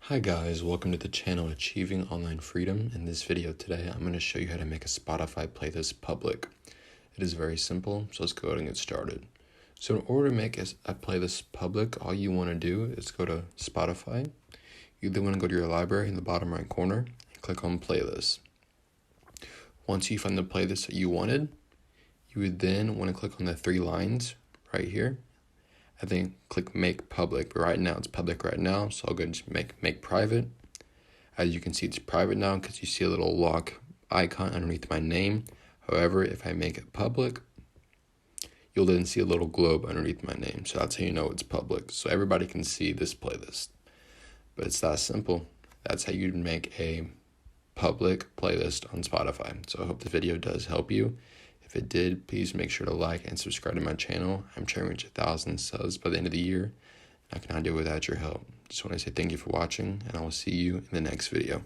Hi guys, welcome to the channel Achieving Online Freedom. In this video today, I'm going to show you how to make a Spotify playlist public. It is very simple, so let's go ahead and get started. So in order to make a playlist public, all you want to do is go to Spotify. You then want to go to your library in the bottom right corner and click on Playlist. Once you find the playlist that you wanted, you would then want to click on the three lines right here. I think click make public, but right now it's public right now, so I'll go and just make private. As you can see, it's private now because you see a little lock icon underneath my name. However, if I make it public, you'll then see a little globe underneath my name, so that's how you know it's public, so everybody can see this playlist. But it's that simple. That's how you'd make a public playlist on Spotify. So I hope the video does help you. If it did, please make sure to like and subscribe to my channel. I'm trying to reach 1,000 subs by the end of the year. I cannot do it without your help. Just want to say thank you for watching, and I will see you in the next video.